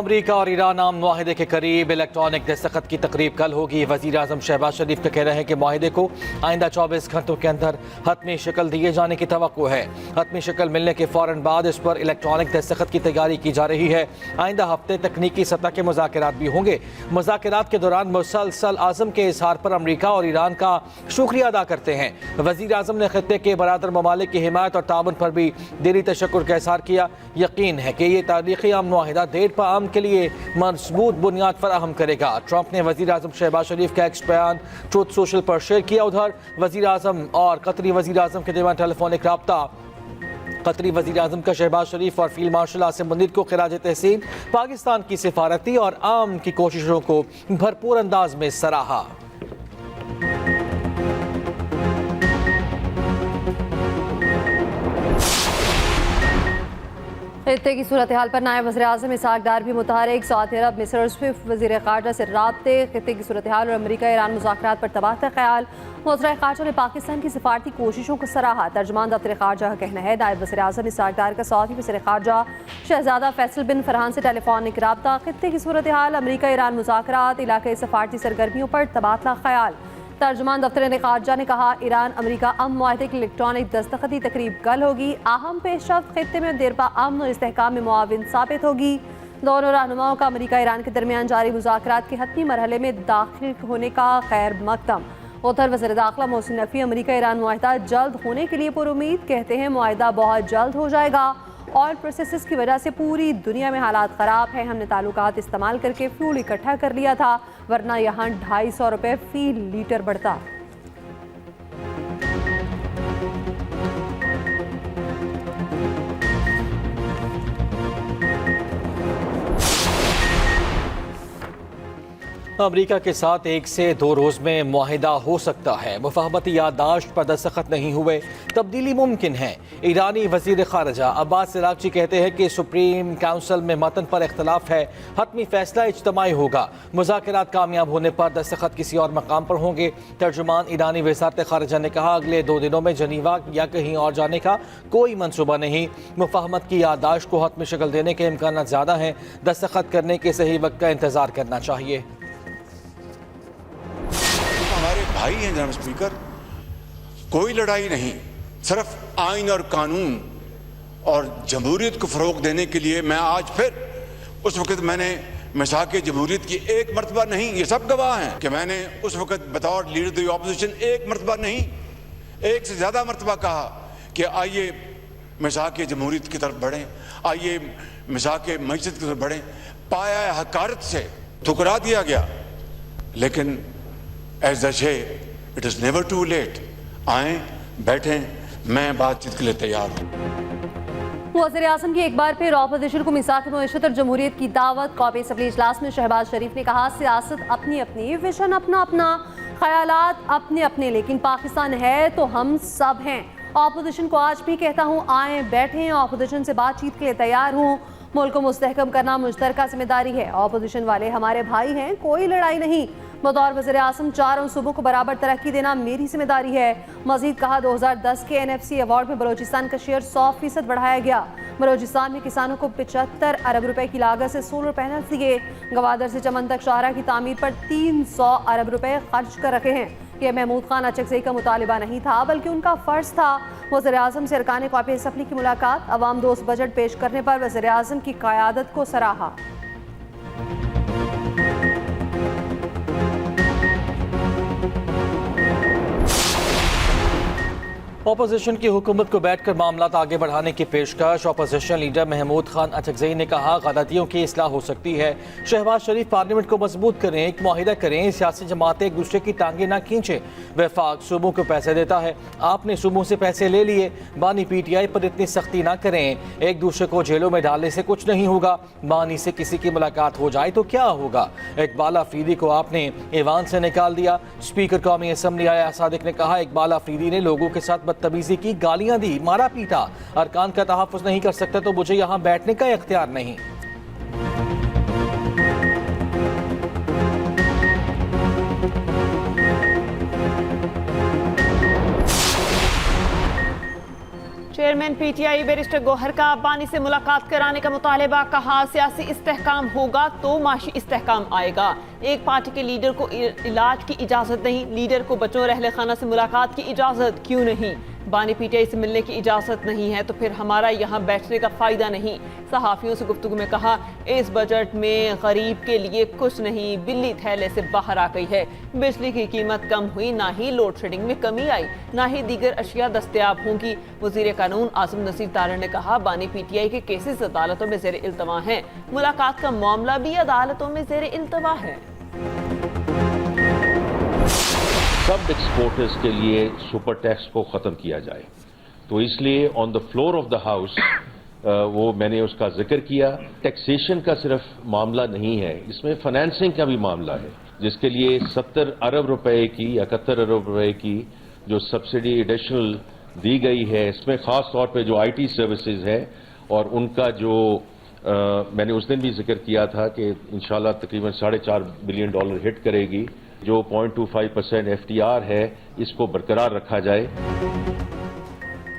अमरीका और ईरान आम मुआहिदे के करीब इलेक्ट्रॉनिक दस्तखत की तकरीब कल होगी। वज़ीर आज़म शहबाज शरीफ का कहना है कि मुआहिदे को आइंदा 24 घंटों के अंदर हतमी शक्ल दिए जाने की तवक्को है। हतमी शक्ल मिलने के फ़ौरन बाद इस पर इलेक्ट्रॉनिक दस्तखत की तैयारी की जा रही है। आइंदा हफ्ते तकनीकी सतह के मुज़ाकरात भी होंगे। मुज़ाकरात के दौरान मुसलसल आज़म के इज़हार पर अमरीका और ईरान का शुक्रिया अदा करते हैं। वज़ीर आज़म ने खित्ते के बरादर ममालिक की हिमायत और ताउन पर भी दिली तशक्कुर का इज़हार किया। यकीन है कि ये तारीख़ी अमन मुआहिदा देर पा अमन के लिए मजबूत बुनियाद फराहम करेगा। ट्रंप ने वज़ीर आज़म शहबाज शरीफ का एक बयान ट्रूथ सोशल पर शेयर किया। उधर वज़ीर आज़म और कतरी वज़ीर आज़म के दरमियान टेलीफोनिक रब्ता। कतरी वज़ीर आज़म का शहबाज शरीफ और फील्ड मार्शल आसिम मुनीर को खिराज तहसीन पाकिस्तान की सिफारती और आम की कोशिशों को भरपूर अंदाज में सराहा। खित्ते की सूरत हाल पर नायब वज़ीर आज़म इसहाक डार भी मुतहरिक। सऊदी अरब मिस्र स्विफ्ट वज़ीर ख़ारजा से राब्ते। खित्ते की सूरत हाल और अमरीका ईरान मुज़ाकरात पर तबादला ख्याल। वज़ीर ख़ारजा ने पाकिस्तान की सिफारती कोशिशों को सराहा। तर्जुमान दफ्तर ख़ारजा का कहना है नायब वज़ीर आज़म इसहाक डार का सऊदी वज़ीर ख़ारजा शहज़ादा फैसल बिन फरहान से टेलीफोनिक रब्ता। खित्ते की सूरत हाल, अमरीका ईरान मुज़ाकरात, इलाक़ाई सिफारती सरगर्मियों पर तबादला ख्याल। तर्जुमान दफ्तर ख़ारजा ने कहा ईरान अमरीका अमन मुआहिदे की इलेक्ट्रॉनिक दस्तखती तकरीब कल होगी। अहम पेशरफ्त खित्ते में देरपा अमन और इस्तेहकाम में मुआविन साबित होगी। दोनों रहनुमाओं का अमरीका ईरान के दरमियान जारी मुज़ाकरात के हतमी मरहले में दाखिल होने का खैर मकदम। उधर वज़ीर दाखिला मोहसिन नकवी अमरीका ईरान मुआहिदा जल्द होने के लिए पुरुमीद। कहते हैं मुआहिदा बहुत जल्द हो जाएगा। ऑयल प्रोसेसेस की वजह से पूरी दुनिया में हालात ख़राब हैं। हमने ताल्लुकात इस्तेमाल करके फ्यूल इकट्ठा कर लिया था, वरना यहाँ 250 रुपये फी लीटर बढ़ता। अमरीका के साथ 1 से 2 रोज़ में मुआहिदा हो सकता है। मुफाहमती याददाश्त पर दस्तखत नहीं हुए, तब्दीली मुमकिन है। ईरानी वज़ीर ख़ारजा अब्बास इराक़ची कहते हैं कि सुप्रीम काउंसिल में मतन पर इख्तलाफ है, हतमी फ़ैसला इज्तमाई होगा। मुज़ाकरात कामयाब होने पर दस्तखत किसी और मकाम पर होंगे। तर्जुमान ईरानी वज़ारत ख़ारजा ने कहा अगले 2 दिनों में जनीवा या कहीं और जाने का कोई मनसूबा नहीं। मुफाहमत की याददाश्त को हतमी शक्ल देने के इम्कान ज़्यादा हैं। दस्तखत करने के सही वक्त का इंतज़ार करना चाहिए। हमारे भाई हैं जनाब स्पीकर, कोई लड़ाई नहीं, सिर्फ आइन और कानून और जमहूरियत को फ़रोग देने के लिए मैं आज फिर उस वक़्त मैंने मिसाक जमहूरियत की एक मरतबा नहीं, ये सब गवाह हैं कि मैंने उस वक़्त बतौर लीडर द अपोजिशन एक मरतबा नहीं, एक से ज़्यादा मरतबा कहा कि आइए मिसाक जमहूरियत की तरफ बढ़ें, आइए मिसाक मईशत की तरफ बढ़ें। पाया हकारत से ठुकरा दिया गया, लेकिन as the say it is never too late. आए बैठें, मैं बातचीत के लिए तैयार हूँ। वज़ीर आज़म की एक बार फिर ऑपोजिशन को मिसाक मईशत और जमहूरियत की दावत। कौमी असम्बली इजलास में शहबाज शरीफ ने कहा सियासत अपनी अपनी, विजन अपना अपना, ख्यालात अपने अपने, लेकिन पाकिस्तान है तो हम सब हैं। ऑपोजिशन को आज भी कहता हूँ आए बैठें, ऑपोजिशन से बातचीत के लिए तैयार हूँ। मुल्क को मुस्तहकम करना मुश्तरका जिम्मेदारी है। ऑपोजिशन वाले हमारे भाई हैं, कोई लड़ाई नहीं। बतौर वज़ीर आज़म चारों सूबों को बराबर तरक्की देना मेरी जिम्मेदारी है। मजीद कहा 2010 के NFC अवार्ड में बलोचिस्तान का शेयर 100% बढ़ाया गया। बलोचिस्तान में किसानों को 75 अरब रुपए की लागत से सोलर पैनल दिए। गवादर से चमन तक शाहरा की तामीर पर 300 अरब रुपए खर्च कर रखे हैं। यह महमूद खान अचकज़ई का मुतालिबा नहीं था, बल्कि उनका फ़र्ज था। वज़ीर आज़म से अरकान कौमी असम्बली की मुलाकात। अवाम दोस्त बजट पेश करने पर वज़ीर आज़म की क़यादत को सराहा। अपोजिशन की हुकूमत को बैठकर मामला आगे बढ़ाने की पेशकश। अपोजिशन लीडर महमूद खान अचकज़ई ने कहा गलतियों की इस्लाह हो सकती है। शहबाज शरीफ पार्लियामेंट को मजबूत करें, एक मुआहिदा करें, सियासी जमातें एक दूसरे की टांगें ना खींचें। वफाक सूबों को पैसे देता है, आपने सूबों से पैसे ले लिए। बानी PTI पर इतनी सख्ती ना करें, एक दूसरे को जेलों में डालने से कुछ नहीं होगा। बानी से किसी की मुलाकात हो जाए तो क्या होगा। इकबाल अफरीदी को आपने ईवान से निकाल दिया। स्पीकर कौमी असम्बली आया सादिक ने कहा इकबाल अफरीदी ने लोगों के साथ बदतमीजी की, गालियां दी, मारा पीटा। अरकान का तहफ़्फ़ुज़ नहीं कर सकता तो मुझे यहां बैठने का इख्तियार नहीं। चेयरमैन पीटीआई बैरिस्टर गौहर का बानी से मुलाकात कराने का मुतालबा, कहा सियासी इस्तेहकाम होगा तो माशी इस्तेहकाम आएगा। एक पार्टी के लीडर को इलाज की इजाज़त नहीं, लीडर को बच्चों और अहले खाना से मुलाकात की इजाज़त क्यों नहीं? बानी पीटीआई से मिलने की इजाज़त नहीं है तो फिर हमारा यहाँ बैठने का फ़ायदा नहीं। सहाफ़ियों से गुफ्तगू में कहा, इस बजट में गरीब के लिए कुछ नहीं, बिल्ली थैले से बाहर आ गई है। बिजली की कीमत कम हुई, ना ही लोड शेडिंग में कमी आई, ना ही दीगर अशिया दस्तयाब होंगी। वज़ीर कानून आज़म नसीर तारड़ ने कहा, बानी पीटीआई के केसेस अदालतों में ज़ेर इल्तवा हैं, मुलाकात का मामला भी अदालतों में ज़ेर इल्तवा है। सब एक्सपोर्टर्स के लिए सुपर टैक्स को ख़त्म किया जाए, तो इसलिए on the floor of the house वो मैंने उसका जिक्र किया। टैक्सेशन का सिर्फ मामला नहीं है, इसमें फाइनेंसिंग का भी मामला है, जिसके लिए 70 अरब रुपए की 71 अरब रुपए की जो सब्सिडी एडिशनल दी गई है, इसमें ख़ास तौर पे जो आईटी सर्विसेज है और उनका जो मैंने उस दिन भी जिक्र किया था कि इंशाल्लाह तकरीबन $4.5 बिलियन हिट करेगी। जो 0.25% FTR है, इसको बरकरार रखा जाए।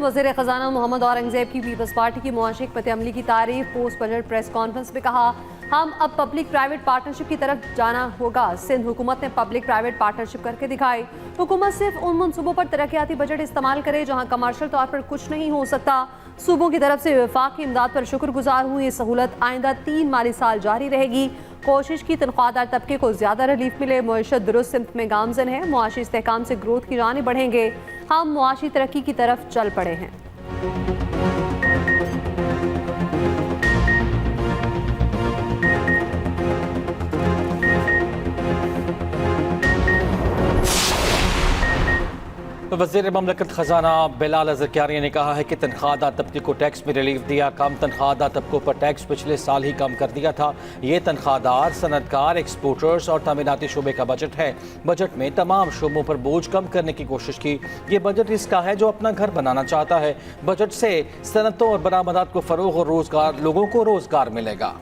वज़ीर ख़ज़ाना मोहम्मद औरंगज़ेब की पीपल्स पार्टी की मुआशी हिकमत अमली की तारीफ। पोस्ट बजट प्रेस कॉन्फ्रेंस में कहा, हम अब पब्लिक प्राइवेट पार्टनरशिप की तरफ जाना होगा। सिंध हुकूमत ने पब्लिक प्राइवेट पार्टनरशिप करके दिखाई। हुकूमत सिर्फ उन मनसूबों पर तरक्याती बजट इस्तेमाल करे जहां कमर्शियल तौर पर कुछ नहीं हो सकता। सूबों की तरफ से वफाक की इमदाद पर शुक्रगुजार हूँ। ये सहूलत आइंदा 3 माली साल जारी रहेगी। कोशिश की तनख्वाहदार तबके को ज्यादा रिलीफ मिले। मुआशत दुरुस्त सिमत में गामजन है। मुआशी इस्तेहकाम से ग्रोथ की जानिब बढ़ेंगे। हम मुआशी तरक्की की तरफ चल पड़े हैं। वज़ीर ममलकत ख़जाना बिलाल ज़रकारिया ने कहा है कि तनख्वाहदार तबके को टैक्स में रिलीफ दिया। कम तनख्वाहदार तबकों पर टैक्स पिछले साल ही कम कर दिया था। ये तनख्वाहदार, सनतकार, एक्सपोर्टर्स और तामीराती शोबे का बजट है। बजट में तमाम शोबों पर बोझ कम करने की कोशिश की। ये बजट इसका है जो अपना घर बनाना चाहता है। बजट से सनतों और बरामदात को फ़रोग़ और रोज़गार, लोगों को रोज़गार मिलेगा।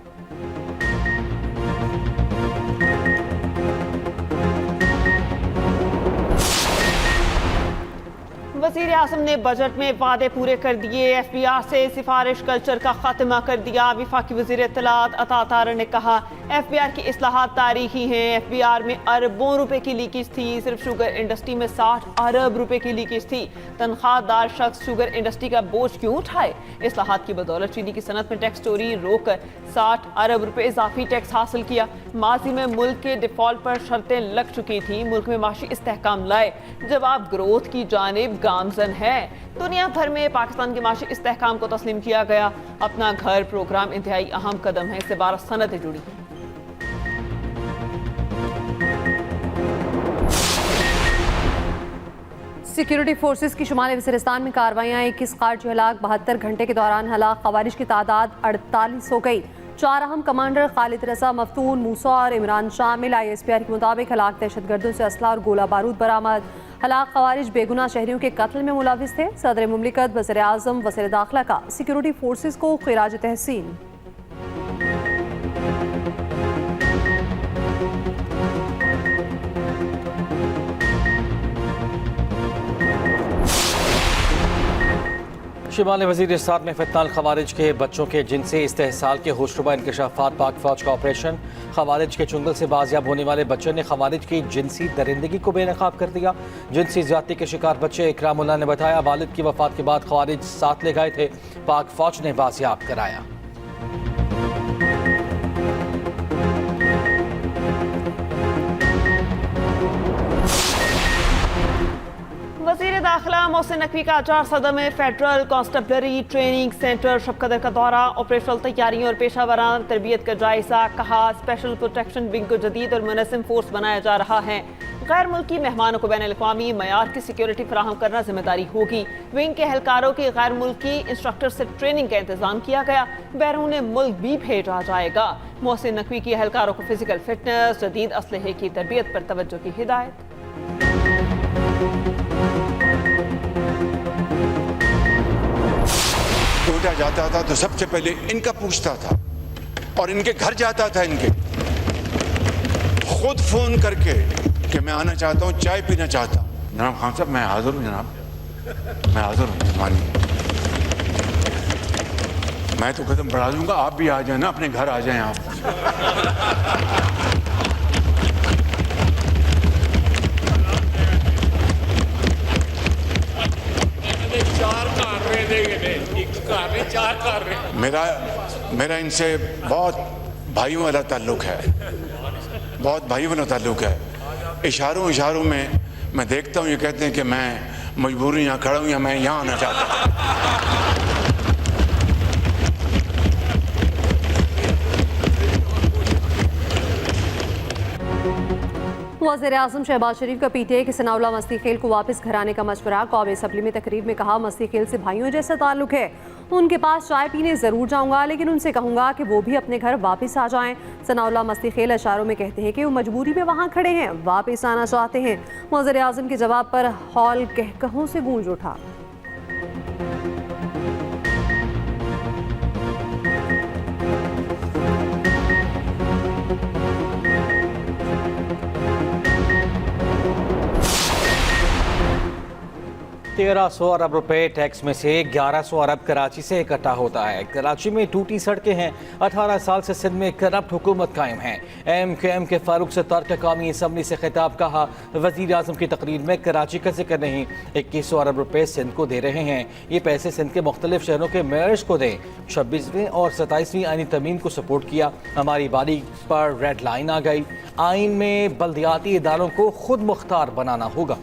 वज़ीर आज़म ने बजट में वादे पूरे कर दिए। FBR से सिफारिश कल्चर का खात्मा कर दिया। वफाकी वज़ीर इत्तलात अता तारड़ ने कहा, FBR की इस्लाहात तारीखी हैं। FBR में अरबों रुपए की लीकेज थी। सिर्फ शुगर इंडस्ट्री में 60 अरब रुपए की लीकेज थी। तनख्वाहदार शख्स शुगर इंडस्ट्री का बोझ क्यों उठाए? इस्लाहात की बदौलत चीनी की सनत में टैक्स चोरी रोककर 60 अरब रुपए इजाफी टैक्स हासिल किया। माजी में मुल्क के डिफॉल्ट पर शर्तें लग चुकी थी। मुल्क में माशी इस्तेहकाम लाए। जवाब ग्रोथ की जानिब गामजन है। दुनिया भर में पाकिस्तान के माशी इस्तेहकाम को तस्लीम किया गया। अपना घर प्रोग्राम इंतहाई अहम कदम है। इससे 12 सनतें जुड़ी हैं। सिक्योरिटी फोर्सेस की शुमाली वज़ीरिस्तान में कार्रवाइयाँ। 21 कार जो हलाक, 72 घंटे के दौरान हलाक खवारिज की तादाद 48 हो गई। 4 अहम कमांडर खालिद रजा, मफ्तून, मूसा और इमरान शामिल। ISPR के मुताबिक हलाक दहशतगर्दों से असला और गोला बारूद बरामद। हलाक खवारिज बेगुनाह शहरियों के कत्ल में मुलविस थे। सदर मुमलिकत, वज़ीर आज़म, वज़ीर दाखिला का सिक्योरिटी फोर्सेस को खिराज तहसीन। शिमाली वज़ीरिस्तान में फितनाल खवारिज के बच्चों के जिनसी इस्तेहसाल के होशरुबा इंकशाफात। पाक फौज का ऑपरेशन। खवारिज के चुंगल से बाजियाब होने वाले बच्चे ने खवारिज की जिनसी दरिंदगी को बेनकाब कर दिया। जिनसी ज्यादती के शिकार बच्चे इकरामुल्लाह ने बताया, वालिद की वफात के बाद खवारिज साथ ले गए थे। पाक फौज ने बाजियाब कराया। वज़ीर दाखिला मोहसिन नकवी का 4 सदर में फेडरल कांस्टेबलरी ट्रेनिंग सेंटर शबकदर का दौरा। ऑपरेशनल तैयारियों और पेशा वराना तरबियत का जायजा। कहा, स्पेशल प्रोटेक्शन विंग को जदीद और मुनज़्ज़म फोर्स बनाया जा रहा है। गैर मुल्की मेहमानों को बैनुल-अक़वामी मयार की सिक्योरिटी फराहम करना जिम्मेदारी होगी। विंग के एहलकारों की गैर मुल्की इंस्ट्रक्टर से ट्रेनिंग का इंतजाम किया गया। बैरून मुल्क भी भेजा जाएगा। मोहसिन नकवी की एहलकारों को फिजिकल फिटनेस, जदीद असलहे की तरबियत पर तवज्जो की हिदायत। कोयटा जाता था तो सबसे पहले इनका पूछता था और इनके घर जाता था। इनके खुद फोन करके कि मैं आना चाहता हूँ, चाय पीना चाहता हूँ। जनाब खान साहब, मैं हाजिर हूँ। जनाब मैं हाजिर हूँ। मैं तो कदम बढ़ा दूंगा, आप भी आ जाए ना, अपने घर आ जाएं आप। मेरा इनसे बहुत भाइयों वाला ताल्लुक है, बहुत भाइयों वाला ताल्लुक है। इशारों में मैं देखता हूँ, ये कहते हैं कि मैं मजबूरी यहाँ खड़ा हूँ या मैं यहाँ आना चाहता हूँ। वज़ीर-ए-आज़म शहबाज शरीफ का पीटीआई के सनाउल्लाह मस्ती खेल को वापस घर आने का मशवरा। कौमी असम्बली में तकरीर में कहा, मस्ती खेल से भाइयों जैसा ताल्लुक है, उनके पास चाय पीने ज़रूर जाऊंगा, लेकिन उनसे कहूंगा कि वो भी अपने घर वापस आ जाएं। सनाउल्लाह मस्ती खेल इशारों में कहते हैं कि वो मजबूरी में वहाँ खड़े हैं, वापस आना चाहते हैं। वज़ीर-ए-आज़म के जवाब पर हॉल कहकहों से गूंज उठा। ₹1300 अरब टैक्स में से 1100 अरब कराची से इकट्ठा होता है। कराची में टूटी सड़कें हैं। 18 साल से सिंध में करप्ट हुकूमत कायम है। MQM के फारूक सत्तार का कौमी असम्बली से खिताब। कहा, वज़ीर आज़म की तकरीर में कराची का जिक्र नहीं। 2100 अरब रुपए सिंध को दे रहे हैं, ये पैसे सिंध के मुख्तलिफ शहरों के मेयर्स को दें। 26वीं और 27वीं आईनी तरमीम को सपोर्ट किया। हमारी बारी पर रेड लाइन आ गई। आइन में बल्दियाती इदारों को खुद मुख्तार बनाना होगा।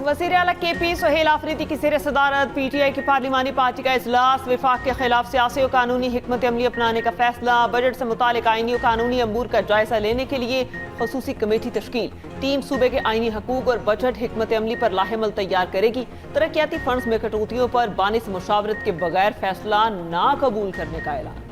वज़ीर आला KP सुहेल आफरीदी की ज़ेर सदारत PTI की पार्लिमानी पार्टी का इजलास। विफाक के खिलाफ सियासी और कानूनी हिकमत अमली अपनाने का फैसला। बजट से मुतालिक आईनी और कानूनी अमूर का जायजा लेने के लिए खसूसी कमेटी तश्कील। टीम सूबे के आईनी हकूक और बजट हिकमत अमली पर लाहेमल तैयार करेगी। तरक्याती फंड्स में कटौतियों पर बानिस मुशावरत के बगैर फैसला ना कबूल करने का ऐलान।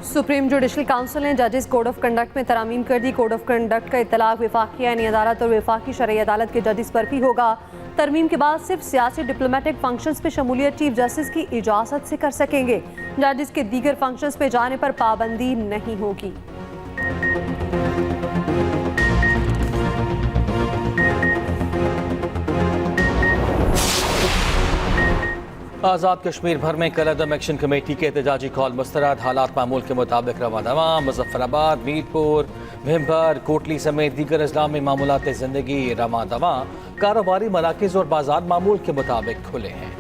सुप्रीम जुडिशल काउंसिल ने जजेस कोड ऑफ कंडक्ट में तरामीम कर दी। कोड ऑफ कंडक्ट का इत्तलाक वफाकी आईनी अदालत और वफाकी शरई अदालत के जजेस पर भी होगा। तरमीम के बाद सिर्फ सियासी डिप्लोमेटिक फंक्शंस पे शमूलियत चीफ जस्टिस की इजाज़त से कर सकेंगे। जजेस के दीगर फंक्शंस पे जाने पर पाबंदी नहीं होगी। आज़ाद कश्मीर भर में कलअदम एक्शन कमेटी के एहतजाजी कॉल मुस्तरद। हालात मामूल के मुताबिक रवा दवा, मुजफ्फराबाद, मीरपुर, भिम्बर, कोटली समेत दीगर अजला में मामूलात ज़िंदगी रवा दवा। कारोबारी मराकज़ और बाजार मामूल के मुताबिक खुले हैं।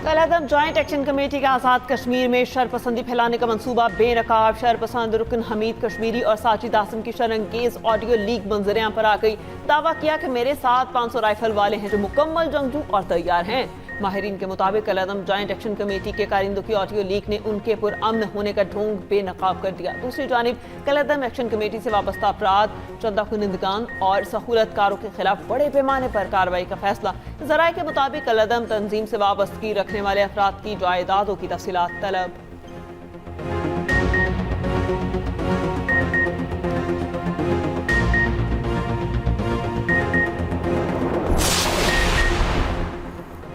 कलअदम जॉइंट एक्शन कमेटी का आज़ाद कश्मीर में शरपसंदी फैलाने का मंसूबा बेनकाब। शरपसंद रुकन हमीद कश्मीरी और साजिद आसिम की शरंगेज ऑडियो लीक मंजरियां पर आ गई। दावा किया कि मेरे साथ 500 राइफल वाले हैं जो मुकम्मल जंगजू और तैयार हैं। माहिरीन के मुताबिक कलअदम जॉइंट एक्शन कमेटी के कारिंदों की ऑडियो लीक ने उनके पुरअमन होने का ढोंग बेनकाब कर दिया। दूसरी जानिब कलअदम एक्शन कमेटी से वाबस्ता अफराद, चंदा कुनिंदगान और सहूलतकारों के खिलाफ बड़े पैमाने पर कार्रवाई का फैसला। ज़राए के मुताबिक कलअदम तंजीम से वाबस्तगी रखने वाले अफराद की जायदादों की तफसीलात तलब।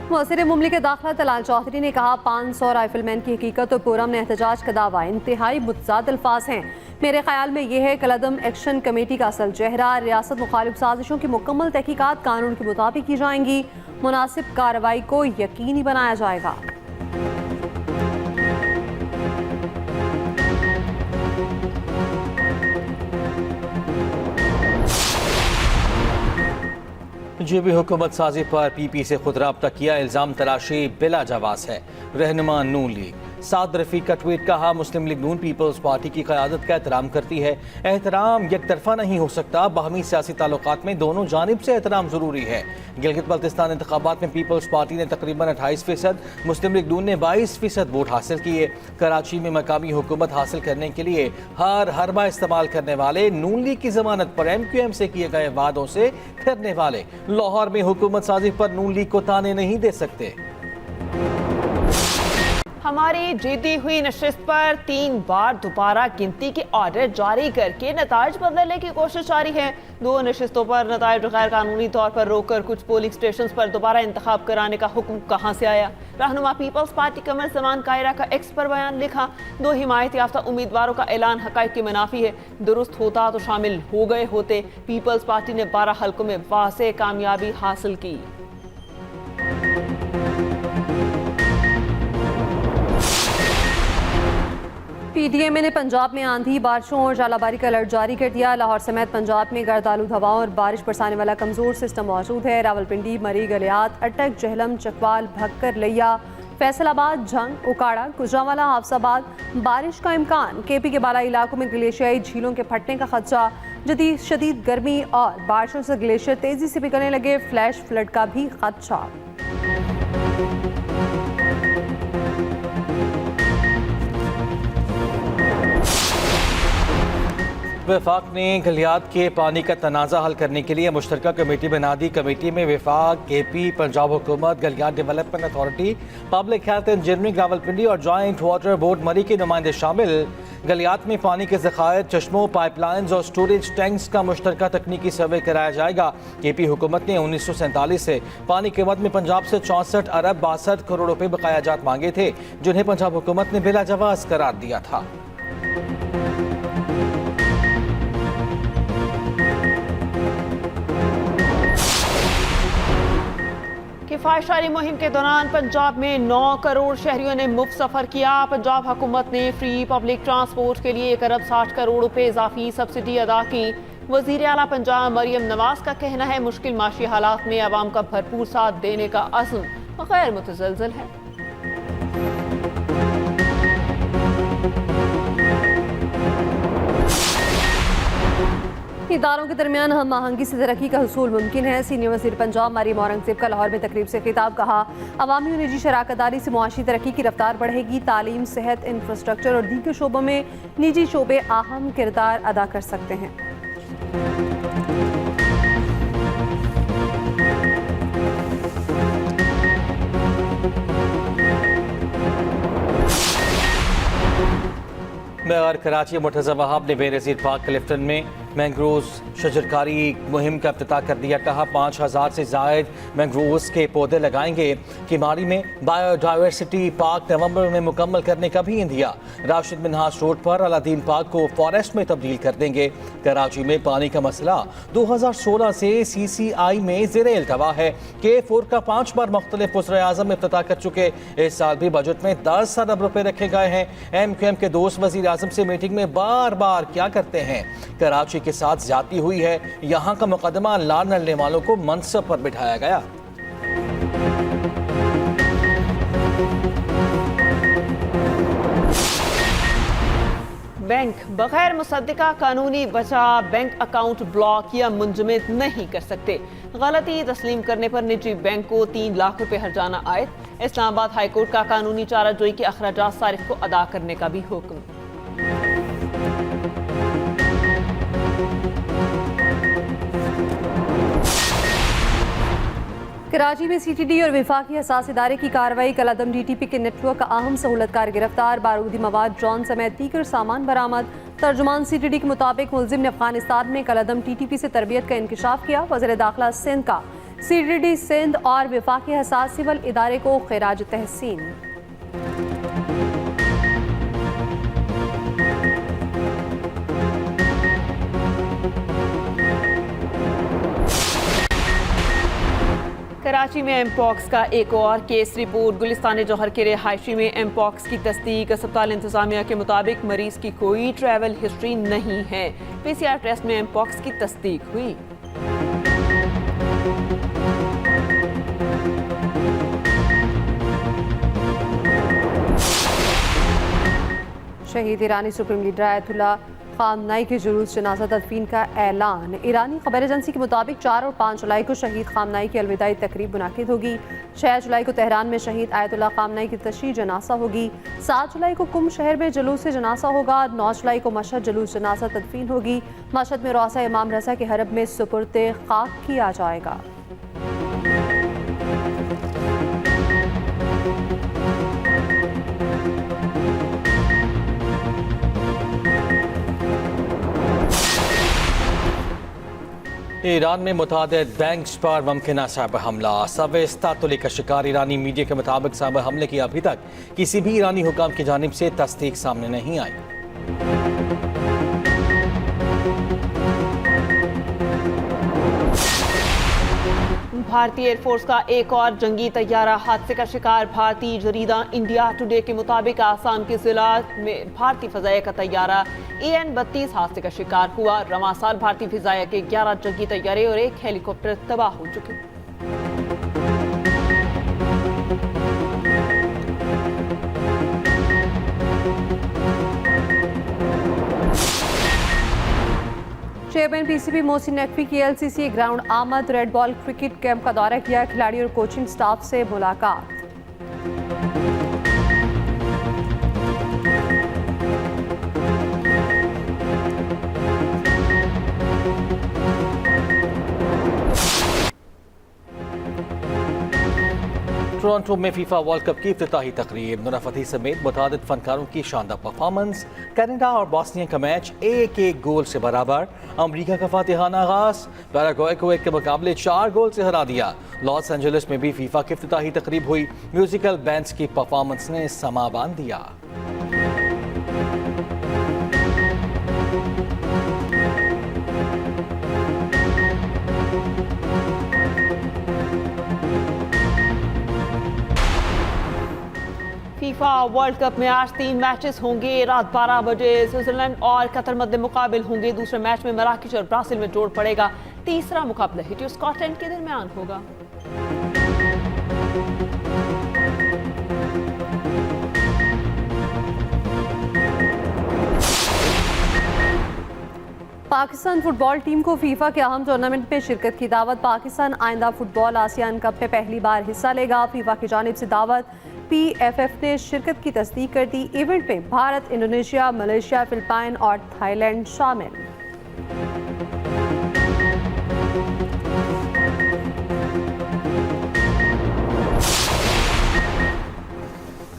वज़ीर मुमलिकत दाखिला तलाल चौधरी ने कहा, 500 राइफलमैन की हकीकत और पुरअमन एहतजाज का दावा इंतहाई मुतज़ाद अल्फाज हैं। मेरे ख्याल में यह है कलअदम एक्शन कमेटी का असल चेहरा। रियासत मुखालिफ साजिशों की मुकम्मल तहकीकात कानून के मुताबिक की जाएंगी। मुनासिब कार्रवाई को यकीनी बनाया जाएगा। जेबी हुकूमत साजी पर PP से खुद राब्ता किया। इल्ज़ाम तराशी बिला जवाज़ है। रहनुमा नून लीग साद रफीक का ट्वीट। कहा, मुस्लिम लीग नून पीपल्स पार्टी की क़यादत का एहतराम करती है। एहतराम एक तरफा नहीं हो सकता। बाहमी सियासी ताल्लुकात में दोनों जानिब से एहतराम ज़रूरी है। गिलगित बल्तिस्तान इंतखाबात में पीपल्स पार्टी ने तकरीबन 28%, मुस्लिम लीग नून ने 22% वोट हासिल किए। कराची में मकामी हुकूमत हासिल करने के लिए हर हरबा इस्तेमाल करने वाले नून लीग की जमानत पर MQM से किए गए वादों से फिरने वाले लाहौर में हुकूमत साजी पर नून लीग को ताने नहीं दे सकते। हमारी जीती हुई नशिस्त पर 3 बार दोबारा गिनती के ऑर्डर जारी करके नताइज बदलने की कोशिश जारी है। 2 नशिस्तों पर नताइज गैर कानूनी तौर पर रोककर कुछ पोलिंग स्टेशन पर दोबारा इंतखाब कराने का हुक्म कहां से आया? रहनुमा पीपल्स पार्टी कमर जमान कायरा का एक्स पर बयान लिखा, 2 हिमायत याफ्ता उम्मीदवारों का ऐलान हकायक के मुनाफी है, दुरुस्त होता तो शामिल हो गए होते। पीपल्स पार्टी ने 12 हल्कों में वाज़ेह कामयाबी हासिल की। पीटीएमए ने पंजाब में आंधी, बारिशों और जालाबारी का अलर्ट जारी कर दिया। लाहौर समेत पंजाब में गर्द आलूद हवाओं और बारिश बरसाने वाला कमजोर सिस्टम मौजूद है। रावलपिंडी, मरी, गलियात, अटक, जहलम, चकवाल, भक्कर, लिया, फैसलाबाद, झंग, उकाड़ा, गुजरांवाला, हाफसाबाद बारिश का इम्कान। केपी के बालाई इलाकों में ग्लेशियाई झीलों के फटने का खदशा। शदीद गर्मी और बारिशों से ग्लेशियर तेजी से पिघलने लगे, फ्लैश फ्लड का भी खदशा। वफाक ने गलियात के पानी का तनाज़ा हल करने के लिए मुश्तरका कमेटी बना दी। कमेटी में वफाक, केपी, पंजाब हुकूमत, Galiyat development authority, public health engineering Rawalpindi और जॉइंट वाटर बोर्ड मरी के नुमाइंदे शामिल। गलियात में पानी के ज़खायर, चश्मों, पाइपलाइंस और स्टोरेज टैंक्स का मुश्तरका तकनीकी सर्वे कराया जाएगा। केपी हुकूमत ने 1947 से पानी के मद में पंजाब से 64 अरब 62 करोड़ रुपए बकायाजात मांगे थे, जिन्हें पंजाब हुकूमत ने बिला जवाज करार दिया था। किफायतशारी मुहिम के दौरान पंजाब में 9 करोड़ शहरियों ने मुफ्त सफर किया। पंजाब हुकूमत ने फ्री पब्लिक ट्रांसपोर्ट के लिए 1 अरब 60 करोड़ रुपए इजाफी सब्सिडी अदा की। वजीर आला पंजाब मरियम नवाज का कहना है, मुश्किल माशी हालात में आवाम का भरपूर साथ देने का अज़्म गैर मुतज़लज़ल है। इदारों के दरमियान हम आहंगी से तरक्की का हुसूल मुमकिन है। सीनियर वज़ीर पंजाब मरियम औरंगज़ेब का लाहौर में तकरीब से खिताब। कहा, अवामी और निजी शराकतदारी से मुआशी तरक्की की रफ्तार बढ़ेगी। तालीम, सेहत, इंफ्रास्ट्रक्चर और दीगर शोबों में निजी शोबे अहम किरदार अदा कर सकते हैं। मेयर कराची मुर्तज़ा वहाब ने बेनज़ीर पार्क क्लिफ्टन में मैंग्रोव शजरकारी मुहिम का इफ्तिताह कर दिया। कहा, 5000 से ज़ायद मैंग्रोव्स के पौधे लगाएंगे। किमारी में बायोडाइवर्सिटी पार्क नवंबर में मुकम्मल करने का भी इंदिया। राशिद मिन्हाज रोड पर अलादीन पार्क को फॉरेस्ट में तब्दील कर देंगे। कराची में पानी का मसला 2016 से CCI में ज़ेरे इल्तवा है। K4 का 5 बार मुख्तलिफ वज़ीर-ए-आज़म इफ्तिताह कर चुके। इस साल भी बजट में 10 अरब रुपए रखे गए हैं। MQM के दोस्त वज़ीर आज़म से मीटिंग में बार बार क्या करते हैं? कराची के साथ ज्यादती हुई है, यहाँ का मुकदमा ला नलने वालों को मनसब पर बिठाया गया। बैंक बगैर मुसद्दिका कानूनी बचा बैंक अकाउंट ब्लॉक या मुंजमद नहीं कर सकते। गलती तस्लीम करने पर निजी बैंक को 3 लाख रुपए हर्जाना आयत। इस्लामाबाद हाईकोर्ट का कानूनी चाराजोई के अखराजात सारिफ को अदा करने का भी हुक्म। कराची में CTD और विफाकी हसास इदारे की कार्रवाई। कलादम DTP के नेटवर्क का अहम सहूलतकार गिरफ्तार। बारूदी मवाद, ड्रोन समेत दीगर सामान बरामद। तर्जुमान CTD के मुताबिक मुलजिम ने अफगानिस्तान में कलादम TTP से तरबियत का इंकशाफ किया। वज़ीर दाखिला सिंध का CTD सिंध और विफाकी हसास सिविल इदारे को खिराज तहसीन। कराची में एमपॉक्स का एक और केस रिपोर्ट। गुलिस्तान जौहर के रिहायशी में एमपॉक्स की तस्दीक। अस्पताल इंतजामिया के मुताबिक मरीज की कोई ट्रैवल हिस्ट्री नहीं है। PCR टेस्ट में एमपॉक्स की तस्दीक हुई। शहीद ईरानी सुप्रीम लीडर आयतुल्ला खामनाई के जुलूस जनाजा तदफीन का ऐलान। ईरानी खबर एजेंसी के मुताबिक 4 और 5 जुलाई को शहीद खामनाई की अलविदाई तकरीब मुनाकिद होगी। 6 जुलाई को तेहरान में शहीद आयतुल्ला खामनाई की तशरीह जनाजा होगी। 7 जुलाई को कुम शहर में जुलूस जनाजा होगा। 9 जुलाई को मशहद जुलूस जनाजा तदफीन होगी। मशहद में रौसा इमाम रजा के हरब में सुपुर्द खाक किया जाएगा। ईरान में मुतादिद बैंक्स पर मुमकिन साइबर हमला। सवेस तातुली का शिकार ईरानी मीडिया के मुताबिक साइबर हमले की अभी तक किसी भी ईरानी हुकाम की जानिब से तस्दीक सामने नहीं आई। भारतीय एयरफोर्स का एक और जंगी तैयारा हादसे का शिकार। भारतीय जरीदा इंडिया टुडे के मुताबिक आसाम के जिला में भारतीय फिजाया का तैयारा AN-32 हादसे का शिकार हुआ। रवां साल भारतीय फिजाया के 11 जंगी तैयारे और एक हेलीकॉप्टर तबाह हो चुके। चेयरमैन PCB मोहसिन नकवी की LCC ग्राउंड आमद। रेड बॉल क्रिकेट कैंप का दौरा किया। खिलाड़ी और कोचिंग स्टाफ से मुलाकात। टोरंटो में फीफा वर्ल्ड कप की इफ्तिताही तकरीब। नूरा फतेही समेत मुतादिद फनकारों की शानदार परफॉर्मेंस। कनाडा और बॉस्निया का मैच 1-1 गोल से बराबर। अमरीका का फातिहाना आगाज। पैराग्वे को 1 के मुकाबले 4 गोल से हरा दिया। लॉस एंजलिस में भी फीफा की इफ्तिताही तकरीब हुई। म्यूजिकल बैंड्स की परफॉर्मेंस ने समा बांध दिया। फीफा वर्ल्ड कप में आज 3 मैचेस होंगे। रात 12 बजे स्विट्जरलैंड और कतर मध्य मुकाबिल होंगे। दूसरे मैच में मराकश और ब्राजील में जोड़ पड़ेगा। तीसरा मुकाबला हैटी और स्कॉटलैंड के दरमियान होगा। पाकिस्तान फुटबॉल टीम को फीफा के अहम टूर्नामेंट में शिरकत की दावत। पाकिस्तान आइंदा फुटबॉल आसियान कप में पहली बार हिस्सा लेगा। फीफा की जानिब से दावत। PFF ने शिरकत की तस्दीक कर दी। इवेंट में भारत, इंडोनेशिया, मलेशिया, फिलिपाइन और थाईलैंड शामिल।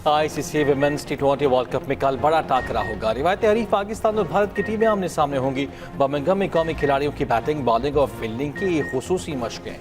ICC women's T20 world cup में कल बड़ा टाकरा होगा। रिवायती हरीफ पाकिस्तान और भारत की टीमें आमने सामने होंगी। बर्मिंघम में कौमी खिलाड़ियों की बैटिंग, बॉलिंग और फील्डिंग की खुसूसी मशकें।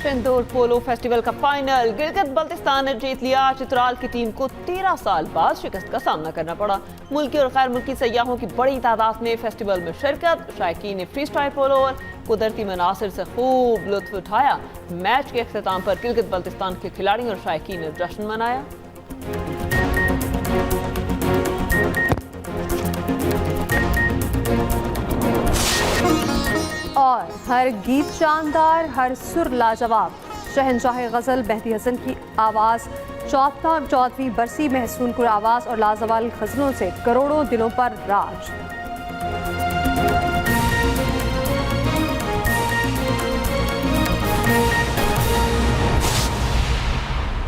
इंदौर पोलो फेस्टिवल का फाइनल। गिलगित बल्तिस्तान ने जीत लिया। चित्राल की टीम को 13 साल बाद शिकस्त का सामना करना पड़ा। मुल्की और गैर मुल्की सयाहों की बड़ी तादाद में फेस्टिवल में शिरकत। शायकीन ने फ्री स्टाइल पोलो और कुदरती मनासिर से खूब लुत्फ उठाया। मैच के अख्ताम पर गिलगित बल्तिस्तान के खिलाड़ियों और शायकीन ने जश्न मनाया। और हर गीत शानदार, हर सुर लाजवाब। शहनशाह गज़ल मेहदी हसन की आवाज़, 14वीं बरसी महसूनकुर आवाज़ और लाजवाब गज़लों से करोड़ों दिलों पर राज।